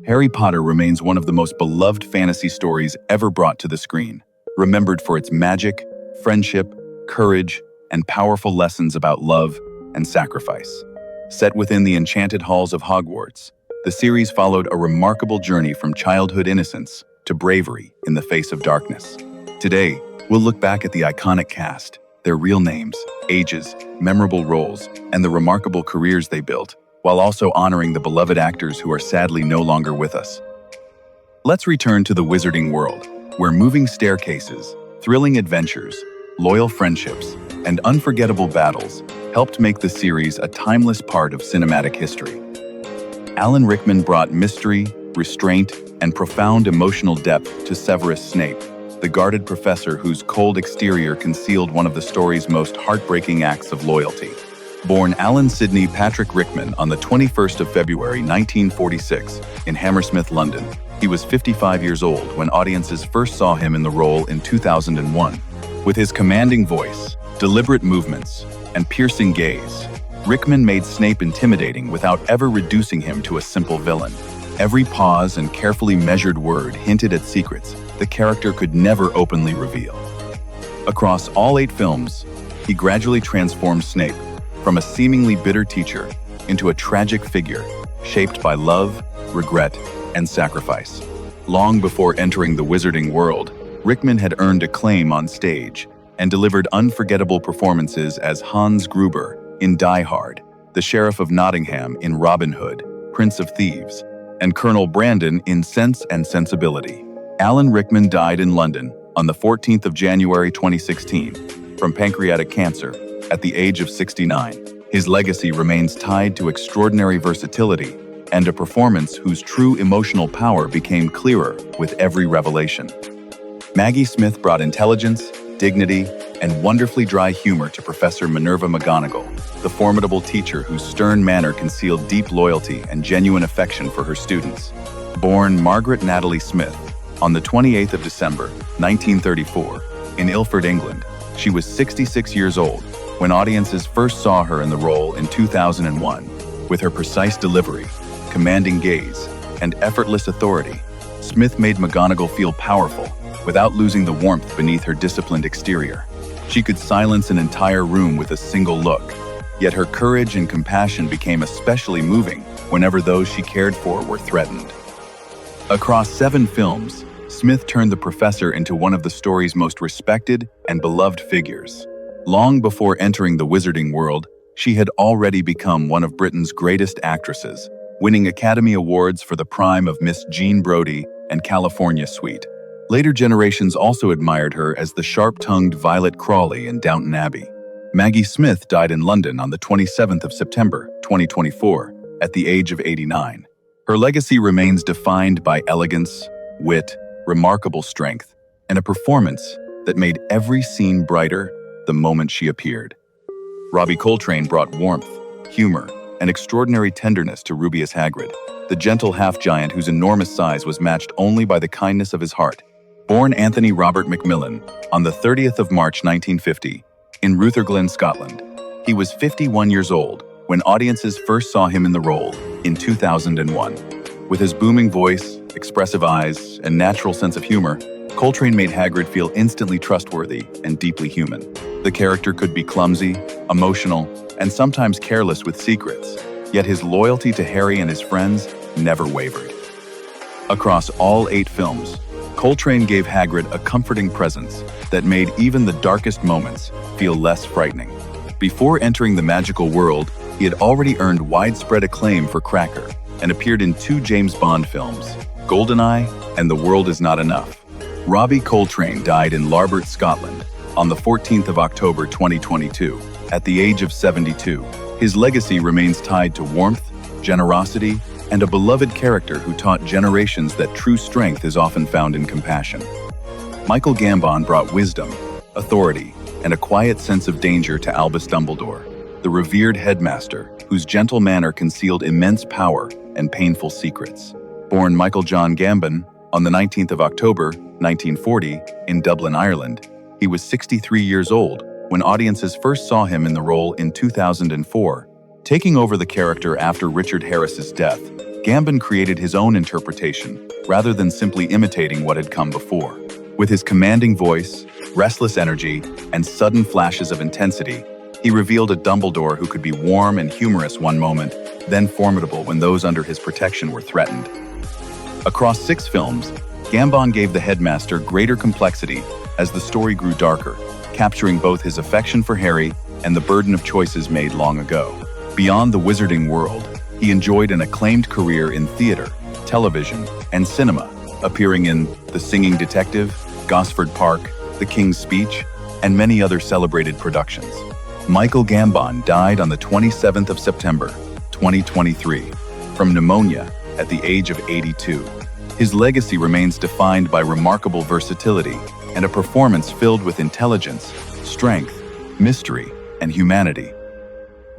Harry Potter remains one of the most beloved fantasy stories ever brought to the screen, remembered for its magic, friendship, courage, and powerful lessons about love and sacrifice. Set within the enchanted halls of Hogwarts, the series followed a remarkable journey from childhood innocence to bravery in the face of darkness. Today, we'll look back at the iconic cast, their real names, ages, memorable roles, and the remarkable careers they built, while also honoring the beloved actors who are sadly no longer with us. Let's return to the wizarding world, where moving staircases, thrilling adventures, loyal friendships, and unforgettable battles helped make the series a timeless part of cinematic history. Alan Rickman brought mystery, restraint, and profound emotional depth to Severus Snape, the guarded professor whose cold exterior concealed one of the story's most heartbreaking acts of loyalty. Born Alan Sidney Patrick Rickman on the 21st of February 1946 in Hammersmith, London, he was 55 years old when audiences first saw him in the role in 2001. With his commanding voice, deliberate movements, and piercing gaze, Rickman made Snape intimidating without ever reducing him to a simple villain. Every pause and carefully measured word hinted at secrets the character could never openly reveal. Across all 8 films, he gradually transformed Snape from a seemingly bitter teacher into a tragic figure shaped by love, regret, and sacrifice. Long before entering the wizarding world, Rickman had earned acclaim on stage and delivered unforgettable performances as Hans Gruber in Die Hard, the Sheriff of Nottingham in Robin Hood, Prince of Thieves, and Colonel Brandon in Sense and Sensibility. Alan Rickman died in London on the 14th of January 2016 from pancreatic cancer at the age of 69. His legacy remains tied to extraordinary versatility and a performance whose true emotional power became clearer with every revelation. Maggie Smith brought intelligence, dignity, and wonderfully dry humor to Professor Minerva McGonagall, the formidable teacher whose stern manner concealed deep loyalty and genuine affection for her students. Born Margaret Natalie Smith on the 28th of December, 1934, in Ilford, England, she was 66 years old when audiences first saw her in the role in 2001. With her precise delivery, commanding gaze, and effortless authority, Smith made McGonagall feel powerful without losing the warmth beneath her disciplined exterior. She could silence an entire room with a single look, yet her courage and compassion became especially moving whenever those she cared for were threatened. Across 7 films, Smith turned the professor into one of the story's most respected and beloved figures. Long before entering the wizarding world, she had already become one of Britain's greatest actresses, winning Academy Awards for the prime of Miss Jean Brodie and California Suite. Later generations also admired her as the sharp-tongued Violet Crawley in Downton Abbey. Maggie Smith died in London on the 27th of September, 2024, at the age of 89. Her legacy remains defined by elegance, wit, remarkable strength, and a performance that made every scene brighter the moment she appeared. Robbie Coltrane brought warmth, humor, and extraordinary tenderness to Rubeus Hagrid, the gentle half-giant whose enormous size was matched only by the kindness of his heart. Born Anthony Robert Macmillan on the 30th of March 1950 in Rutherglen, Scotland, he was 51 years old when audiences first saw him in the role in 2001. With his booming voice, expressive eyes, and natural sense of humor, Coltrane made Hagrid feel instantly trustworthy and deeply human. The character could be clumsy, emotional, and sometimes careless with secrets, yet his loyalty to Harry and his friends never wavered. Across all 8 films, Coltrane gave Hagrid a comforting presence that made even the darkest moments feel less frightening. Before entering the magical world, he had already earned widespread acclaim for Cracker and appeared in 2 James Bond films, GoldenEye and The World Is Not Enough. Robbie Coltrane died in Larbert, Scotland, on the 14th of October 2022, at the age of 72. His legacy remains tied to warmth, generosity, and a beloved character who taught generations that true strength is often found in compassion. Michael Gambon brought wisdom, authority, and a quiet sense of danger to Albus Dumbledore, the revered headmaster whose gentle manner concealed immense power and painful secrets. Born Michael John Gambon on the 19th of October, 1940, in Dublin, Ireland, he was 63 years old when audiences first saw him in the role in 2004. Taking over the character after Richard Harris's death, Gambon created his own interpretation, rather than simply imitating what had come before. With his commanding voice, restless energy, and sudden flashes of intensity, he revealed a Dumbledore who could be warm and humorous one moment, then formidable when those under his protection were threatened. Across 6 films, Gambon gave the headmaster greater complexity as the story grew darker, capturing both his affection for Harry and the burden of choices made long ago. Beyond the wizarding world, he enjoyed an acclaimed career in theater, television, and cinema, appearing in The Singing Detective, Gosford Park, The King's Speech, and many other celebrated productions. Michael Gambon died on the 27th of September, 2023, from pneumonia at the age of 82. His legacy remains defined by remarkable versatility and a performance filled with intelligence, strength, mystery, and humanity.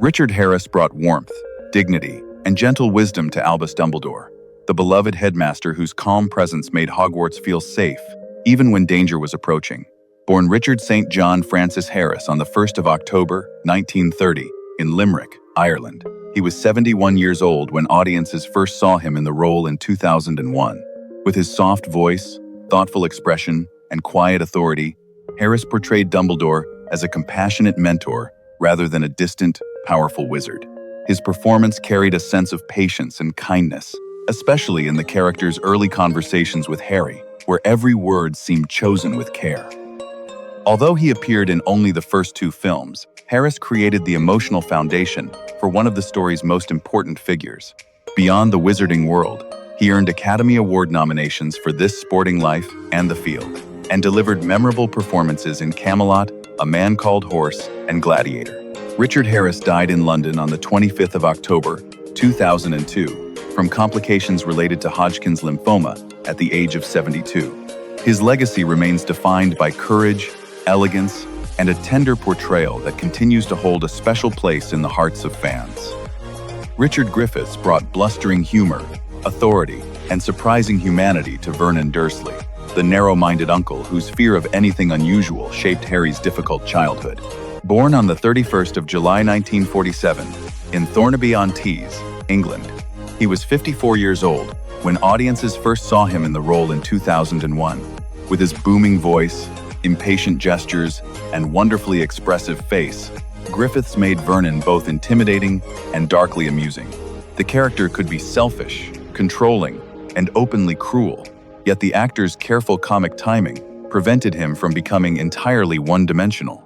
Richard Harris brought warmth, dignity, and gentle wisdom to Albus Dumbledore, the beloved headmaster whose calm presence made Hogwarts feel safe, even when danger was approaching. Born Richard St. John Francis Harris on the 1st of October, 1930, in Limerick, Ireland, he was 71 years old when audiences first saw him in the role in 2001. With his soft voice, thoughtful expression, and quiet authority, Harris portrayed Dumbledore as a compassionate mentor rather than a distant, powerful wizard. His performance carried a sense of patience and kindness, especially in the character's early conversations with Harry, where every word seemed chosen with care. Although he appeared in only the first 2 films, Harris created the emotional foundation for one of the story's most important figures. Beyond the wizarding world, he earned Academy Award nominations for This Sporting Life and The Field, and delivered memorable performances in Camelot, A Man Called Horse, and Gladiator. Richard Harris died in London on the 25th of October, 2002, from complications related to Hodgkin's lymphoma at the age of 72. His legacy remains defined by courage, elegance, and a tender portrayal that continues to hold a special place in the hearts of fans. Richard Griffiths brought blustering humor, authority, and surprising humanity to Vernon Dursley, the narrow-minded uncle whose fear of anything unusual shaped Harry's difficult childhood. Born on the 31st of July 1947 in Thornaby-on-Tees, England, he was 54 years old when audiences first saw him in the role in 2001. With his booming voice, impatient gestures, and wonderfully expressive face, Griffiths made Vernon both intimidating and darkly amusing. The character could be selfish, controlling, and openly cruel, yet the actor's careful comic timing prevented him from becoming entirely one-dimensional.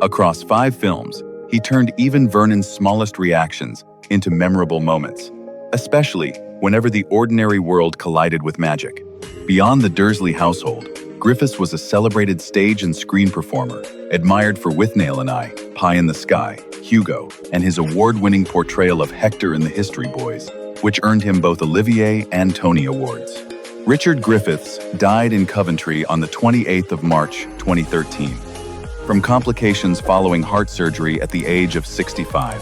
Across 5 films, he turned even Vernon's smallest reactions into memorable moments, especially whenever the ordinary world collided with magic. Beyond the Dursley household, Griffiths was a celebrated stage and screen performer, admired for Withnail and I, Pie in the Sky, Hugo, and his award-winning portrayal of Hector in The History Boys, which earned him both Olivier and Tony Awards. Richard Griffiths died in Coventry on the 28th of March, 2013, from complications following heart surgery at the age of 65.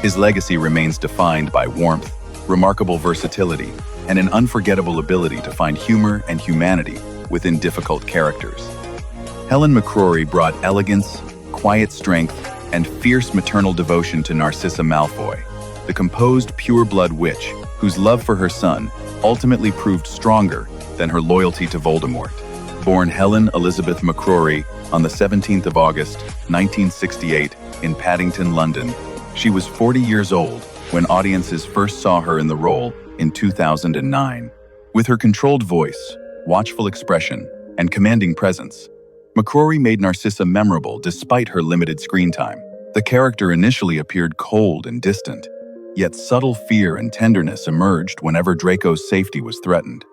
His legacy remains defined by warmth, remarkable versatility, and an unforgettable ability to find humor and humanity within difficult characters. Helen McCrory brought elegance, quiet strength, and fierce maternal devotion to Narcissa Malfoy, the composed pure-blood witch whose love for her son ultimately proved stronger than her loyalty to Voldemort. Born Helen Elizabeth McCrory on the 17th of August, 1968, in Paddington, London, she was 40 years old when audiences first saw her in the role in 2009. With her controlled voice, watchful expression, and commanding presence, McCrory made Narcissa memorable despite her limited screen time. The character initially appeared cold and distant, yet subtle fear and tenderness emerged whenever Draco's safety was threatened.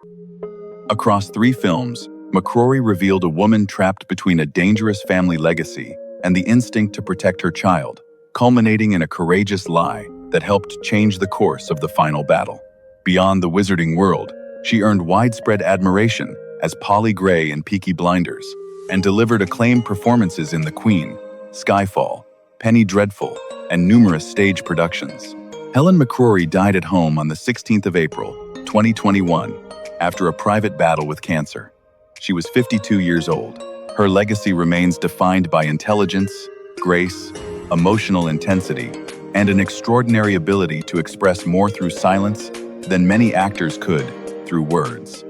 Across 3 films, McCrory revealed a woman trapped between a dangerous family legacy and the instinct to protect her child, culminating in a courageous lie that helped change the course of the final battle. Beyond the wizarding world, she earned widespread admiration as Polly Gray in Peaky Blinders and delivered acclaimed performances in The Queen, Skyfall, Penny Dreadful, and numerous stage productions. Helen McCrory died at home on the 16th of April, 2021, after a private battle with cancer. She was 52 years old. Her legacy remains defined by intelligence, grace, emotional intensity, and an extraordinary ability to express more through silence than many actors could through words.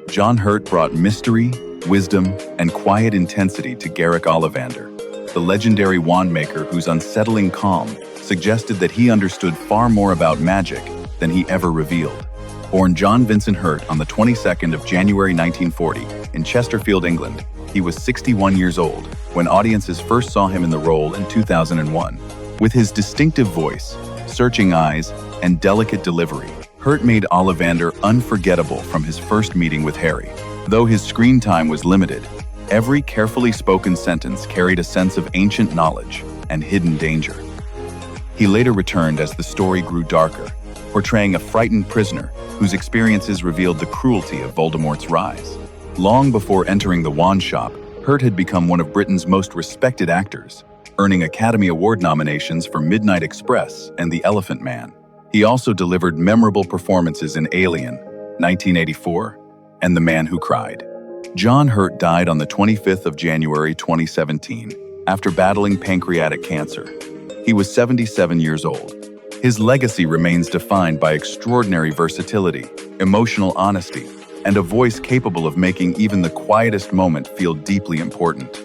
John Hurt brought mystery, wisdom, and quiet intensity to Garrick Ollivander, the legendary wand-maker whose unsettling calm suggested that he understood far more about magic than he ever revealed. Born John Vincent Hurt on the 22nd of January 1940 in Chesterfield, England, he was 61 years old when audiences first saw him in the role in 2001. With his distinctive voice, searching eyes, and delicate delivery, Hurt made Ollivander unforgettable from his first meeting with Harry. Though his screen time was limited, every carefully spoken sentence carried a sense of ancient knowledge and hidden danger. He later returned as the story grew darker, portraying a frightened prisoner whose experiences revealed the cruelty of Voldemort's rise. Long before entering the wand shop, Hurt had become one of Britain's most respected actors, earning Academy Award nominations for Midnight Express and The Elephant Man. He also delivered memorable performances in Alien, 1984, and The Man Who Cried. John Hurt died on the 25th of January 2017 after battling pancreatic cancer. He was 77 years old. His legacy remains defined by extraordinary versatility, emotional honesty, and a voice capable of making even the quietest moment feel deeply important.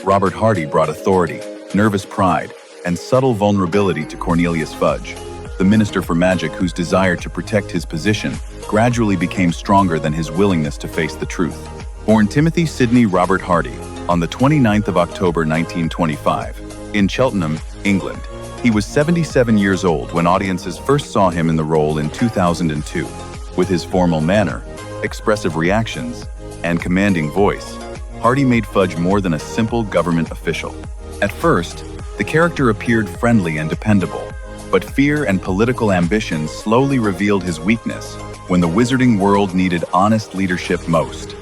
Robert Hardy brought authority, nervous pride, and subtle vulnerability to Cornelius Fudge, the Minister for Magic whose desire to protect his position gradually became stronger than his willingness to face the truth. Born Timothy Sidney Robert Hardy on the 29th of October 1925 in Cheltenham, England, he was 77 years old when audiences first saw him in the role in 2002. With his formal manner, expressive reactions, and commanding voice, Hardy made Fudge more than a simple government official. At first, the character appeared friendly and dependable, but fear and political ambition slowly revealed his weakness when the wizarding world needed honest leadership most.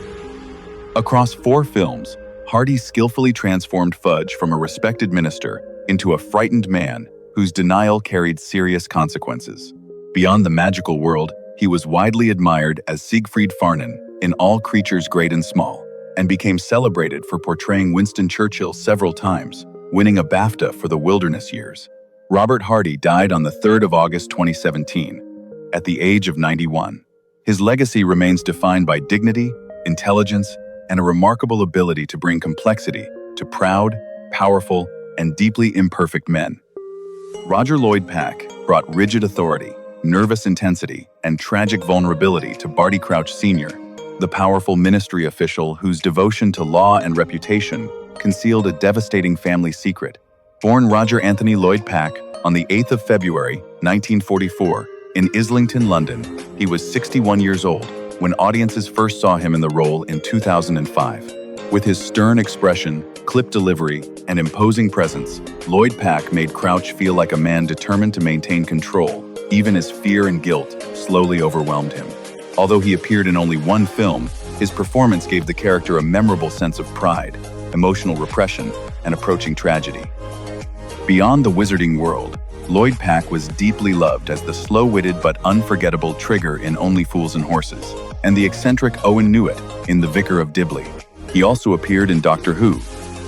Across 4 films, Hardy skillfully transformed Fudge from a respected minister into a frightened man whose denial carried serious consequences. Beyond the magical world, he was widely admired as Siegfried Farnan in All Creatures Great and Small, and became celebrated for portraying Winston Churchill several times, winning a BAFTA for The Wilderness Years. Robert Hardy died on the 3rd of August 2017, at the age of 91. His legacy remains defined by dignity, intelligence, and a remarkable ability to bring complexity to proud, powerful, and deeply imperfect men. Roger Lloyd Pack brought rigid authority, nervous intensity, and tragic vulnerability to Barty Crouch Sr., the powerful ministry official whose devotion to law and reputation concealed a devastating family secret. Born Roger Anthony Lloyd Pack on the 8th of February, 1944, in Islington, London, he was 61 years old when audiences first saw him in the role in 2005. With his stern expression, clipped delivery, and imposing presence, Lloyd Pack made Crouch feel like a man determined to maintain control, even as fear and guilt slowly overwhelmed him. Although he appeared in only 1 film, his performance gave the character a memorable sense of pride, emotional repression, and approaching tragedy. Beyond the wizarding world, Lloyd Pack was deeply loved as the slow-witted but unforgettable Trigger in Only Fools and Horses, and the eccentric Owen Newitt in The Vicar of Dibley. He also appeared in Doctor Who,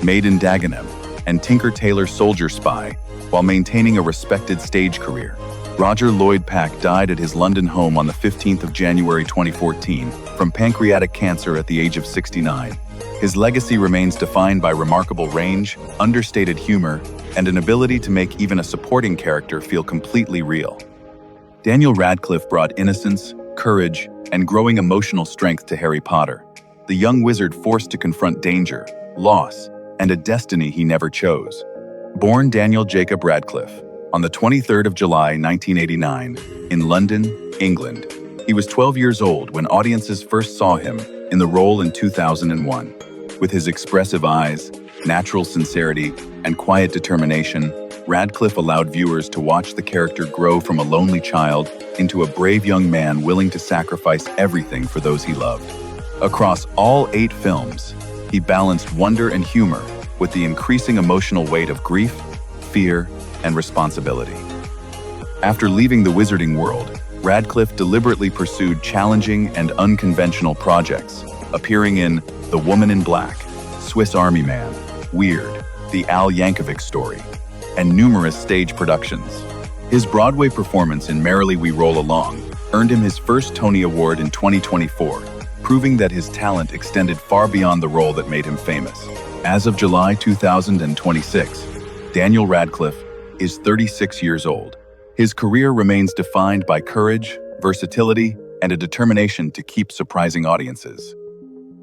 Maid in Dagenham, and Tinker Tailor Soldier Spy, while maintaining a respected stage career. Roger Lloyd Pack died at his London home on the 15th of January 2014 from pancreatic cancer at the age of 69. His legacy remains defined by remarkable range, understated humor, and an ability to make even a supporting character feel completely real. Daniel Radcliffe brought innocence, courage, and growing emotional strength to Harry Potter, the young wizard forced to confront danger, loss, and a destiny he never chose. Born Daniel Jacob Radcliffe on the 23rd of July 1989 in London, England, he was 12 years old when audiences first saw him in the role in 2001. With his expressive eyes, natural sincerity, and quiet determination, Radcliffe allowed viewers to watch the character grow from a lonely child into a brave young man willing to sacrifice everything for those he loved. Across all 8 films, he balanced wonder and humor with the increasing emotional weight of grief, fear, and responsibility. After leaving the wizarding world, Radcliffe deliberately pursued challenging and unconventional projects, appearing in The Woman in Black, Swiss Army Man, Weird, The Al Yankovic Story, and numerous stage productions. His Broadway performance in Merrily We Roll Along earned him his first Tony Award in 2024, proving that his talent extended far beyond the role that made him famous. As of July 2026, Daniel Radcliffe is 36 years old. His career remains defined by courage, versatility, and a determination to keep surprising audiences.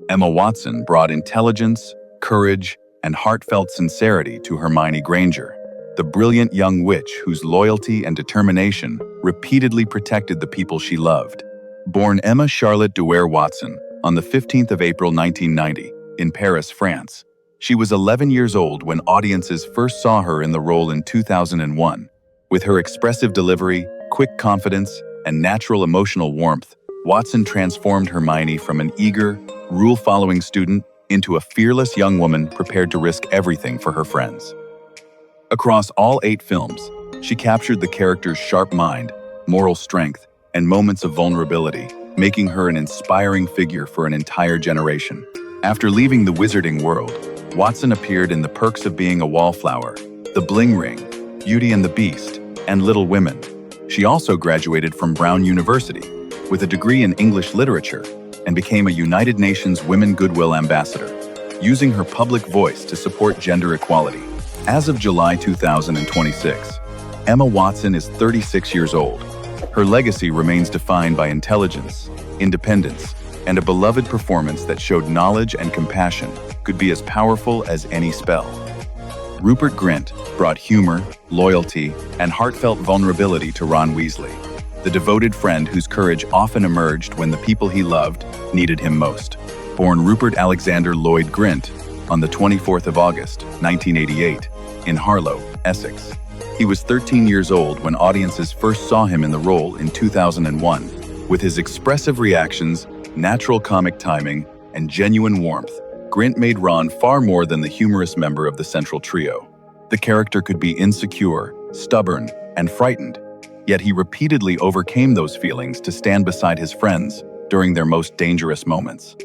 Emma Watson brought intelligence, courage, and heartfelt sincerity to Hermione Granger, the brilliant young witch whose loyalty and determination repeatedly protected the people she loved. Born Emma Charlotte Dewar Watson on the 15th of April 1990 in Paris, France, she was 11 years old when audiences first saw her in the role in 2001. With her expressive delivery, quick confidence, and natural emotional warmth, Watson transformed Hermione from an eager, rule-following student into a fearless young woman prepared to risk everything for her friends. Across all 8 films, she captured the character's sharp mind, moral strength, and moments of vulnerability, making her an inspiring figure for an entire generation. After leaving the wizarding world, Watson appeared in The Perks of Being a Wallflower, The Bling Ring, Beauty and the Beast, and Little Women. She also graduated from Brown University with a degree in English literature and became a United Nations Women Goodwill Ambassador, using her public voice to support gender equality. As of July 2026, Emma Watson is 36 years old. Her legacy remains defined by intelligence, independence, and a beloved performance that showed knowledge and compassion could be as powerful as any spell. Rupert Grint brought humor, loyalty, and heartfelt vulnerability to Ron Weasley, the devoted friend whose courage often emerged when the people he loved needed him most. Born Rupert Alexander Lloyd Grint on the 24th of August, 1988, in Harlow, Essex. He was 13 years old when audiences first saw him in the role in 2001. With his expressive reactions, natural comic timing, and genuine warmth, Grint made Ron far more than the humorous member of the central trio. The character could be insecure, stubborn, and frightened, yet he repeatedly overcame those feelings to stand beside his friends during their most dangerous moments.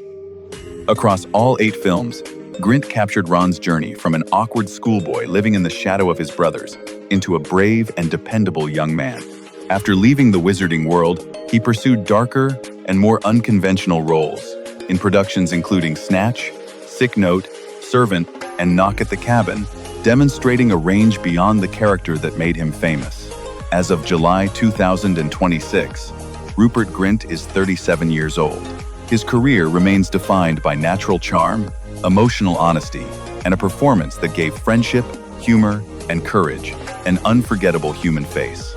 Across all 8 films, Grint captured Ron's journey from an awkward schoolboy living in the shadow of his brothers into a brave and dependable young man. After leaving the wizarding world, he pursued darker and more unconventional roles in productions including Snatch, Sick Note, Servant, and Knock at the Cabin, demonstrating a range beyond the character that made him famous. As of July 2026, Rupert Grint is 37 years old. His career remains defined by natural charm, emotional honesty, and a performance that gave friendship, humor, and courage an unforgettable human face.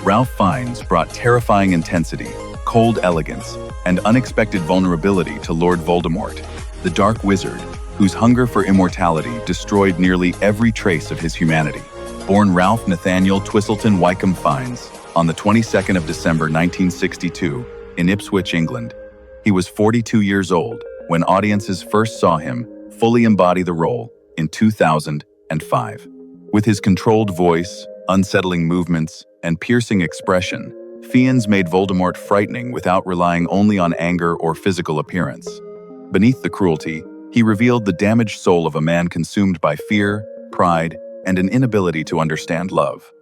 Ralph Fiennes brought terrifying intensity, cold elegance, and unexpected vulnerability to Lord Voldemort, the Dark Wizard, whose hunger for immortality destroyed nearly every trace of his humanity. Born Ralph Nathaniel Twistleton Wycombe Fiennes on the 22nd of December 1962 in Ipswich, England, he was 42 years old when audiences first saw him fully embody the role in 2005. With his controlled voice, unsettling movements, and piercing expression, Fiennes made Voldemort frightening without relying only on anger or physical appearance. Beneath the cruelty, he revealed the damaged soul of a man consumed by fear, pride, and an inability to understand love.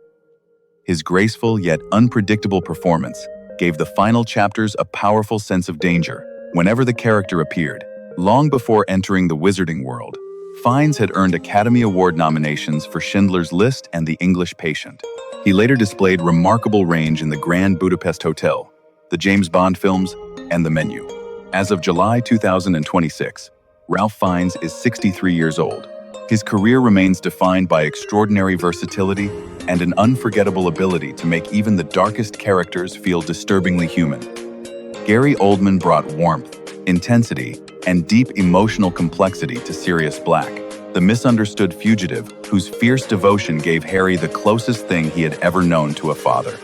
His graceful yet unpredictable performance gave the final chapters a powerful sense of danger whenever the character appeared. Long before entering the wizarding world, Fiennes had earned Academy Award nominations for Schindler's List and The English Patient. He later displayed remarkable range in The Grand Budapest Hotel, the James Bond films, and The Menu. As of July 2026, Ralph Fiennes is 63 years old. His career remains defined by extraordinary versatility and an unforgettable ability to make even the darkest characters feel disturbingly human. Gary Oldman brought warmth, intensity, and deep emotional complexity to Sirius Black, the misunderstood fugitive whose fierce devotion gave Harry the closest thing he had ever known to a father.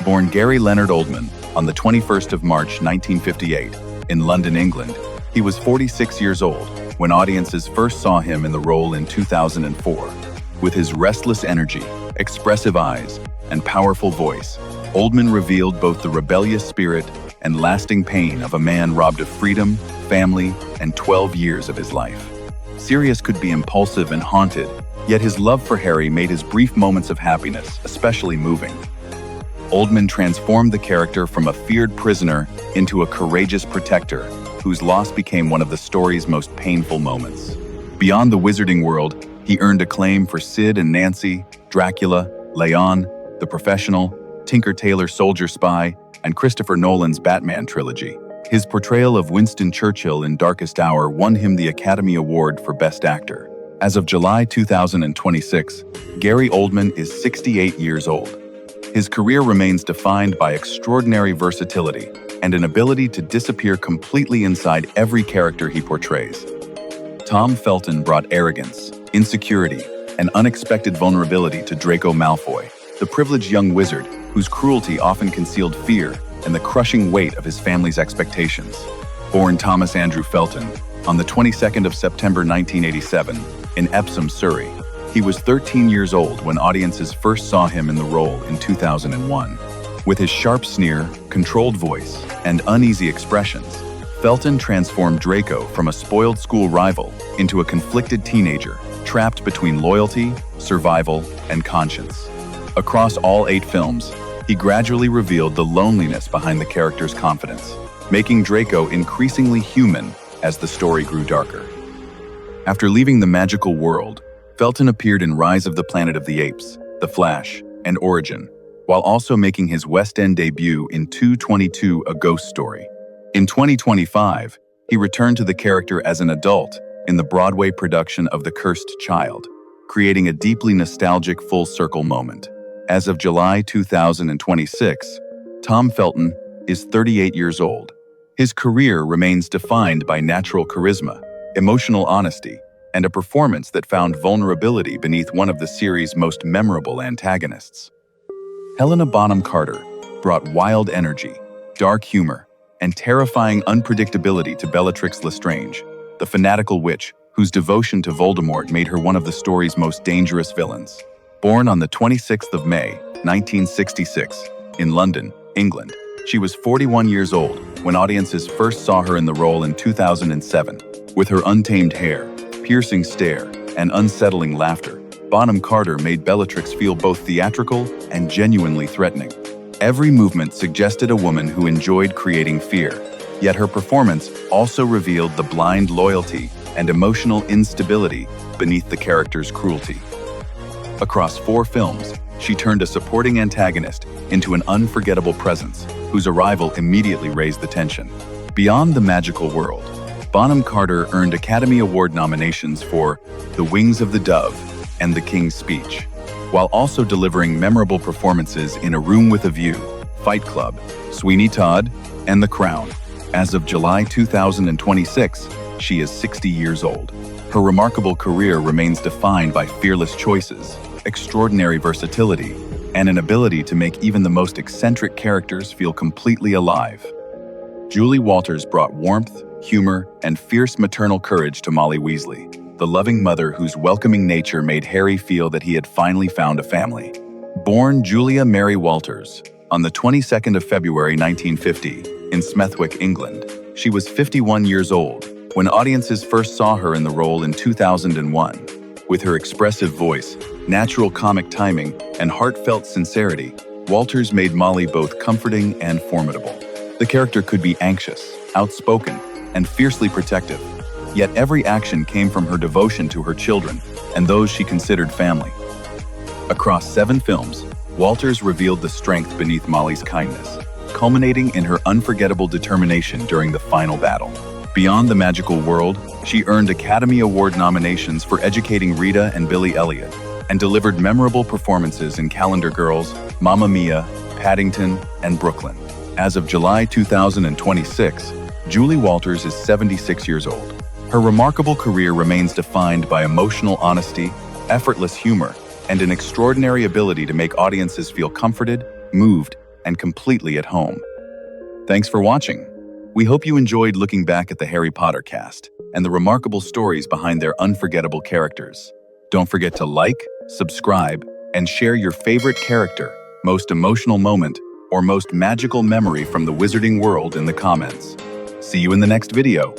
Born Gary Leonard Oldman on the 21st of March 1958 in London, England, he was 46 years old when audiences first saw him in the role in 2004. With his restless energy, expressive eyes, and powerful voice, Oldman revealed both the rebellious spirit and lasting pain of a man robbed of freedom, family, and 12 years of his life. Sirius could be impulsive and haunted, yet his love for Harry made his brief moments of happiness especially moving. Oldman transformed the character from a feared prisoner into a courageous protector, whose loss became one of the story's most painful moments. Beyond the wizarding world, he earned acclaim for Sid and Nancy, Dracula, Leon, The Professional, Tinker Tailor Soldier Spy, and Christopher Nolan's Batman trilogy. His portrayal of Winston Churchill in Darkest Hour won him the Academy Award for Best Actor. As of July 2026, Gary Oldman is 68 years old. His career remains defined by extraordinary versatility and an ability to disappear completely inside every character he portrays. Tom Felton brought arrogance, insecurity, and unexpected vulnerability to Draco Malfoy, the privileged young wizard whose cruelty often concealed fear and the crushing weight of his family's expectations. Born Thomas Andrew Felton on the 22nd of September 1987 in Epsom, Surrey, he was 13 years old when audiences first saw him in the role in 2001. With his sharp sneer, controlled voice, and uneasy expressions, Felton transformed Draco from a spoiled school rival into a conflicted teenager trapped between loyalty, survival, and conscience. Across all 8 films, he gradually revealed the loneliness behind the character's confidence, making Draco increasingly human as the story grew darker. After leaving the magical world, Felton appeared in Rise of the Planet of the Apes, The Flash, and Origin, while also making his West End debut in 222: A Ghost Story. In 2025, he returned to the character as an adult in the Broadway production of The Cursed Child, creating a deeply nostalgic full-circle moment. As of July 2026, Tom Felton is 38 years old. His career remains defined by natural charisma, emotional honesty, and a performance that found vulnerability beneath one of the series' most memorable antagonists. Helena Bonham Carter brought wild energy, dark humor, and terrifying unpredictability to Bellatrix Lestrange, the fanatical witch whose devotion to Voldemort made her one of the story's most dangerous villains. Born on the 26th of May, 1966, in London, England, she was 41 years old when audiences first saw her in the role in 2007. With her untamed hair, piercing stare, and unsettling laughter, Bonham Carter made Bellatrix feel both theatrical and genuinely threatening. Every movement suggested a woman who enjoyed creating fear, yet her performance also revealed the blind loyalty and emotional instability beneath the character's cruelty. Across 4 films, she turned a supporting antagonist into an unforgettable presence, whose arrival immediately raised the tension. Beyond the magical world, Bonham Carter earned Academy Award nominations for The Wings of the Dove and The King's Speech, while also delivering memorable performances in A Room with a View, Fight Club, Sweeney Todd, and The Crown. As of July 2026, she is 60 years old. Her remarkable career remains defined by fearless choices, extraordinary versatility, and an ability to make even the most eccentric characters feel completely alive. Julie Walters brought warmth, humor, and fierce maternal courage to Molly Weasley, the loving mother whose welcoming nature made Harry feel that he had finally found a family. Born Julia Mary Walters on the 22nd of February 1950 in Smethwick, England, she was 51 years old when audiences first saw her in the role in 2001. With her expressive voice, natural comic timing, and heartfelt sincerity, Walters made Molly both comforting and formidable. The character could be anxious, outspoken, and fiercely protective, yet every action came from her devotion to her children and those she considered family. Across 7 films, Walters revealed the strength beneath Molly's kindness, culminating in her unforgettable determination during the final battle. Beyond the magical world, she earned Academy Award nominations for educating Rita and Billy Elliot, and delivered memorable performances in Calendar Girls, Mamma Mia, Paddington, and Brooklyn. As of July 2026, Julie Walters is 76 years old. Her remarkable career remains defined by emotional honesty, effortless humor, and an extraordinary ability to make audiences feel comforted, moved, and completely at home. Thanks for watching. We hope you enjoyed looking back at the Harry Potter cast and the remarkable stories behind their unforgettable characters. Don't forget to like, subscribe, and share your favorite character, most emotional moment, or most magical memory from the wizarding world in the comments. See you in the next video.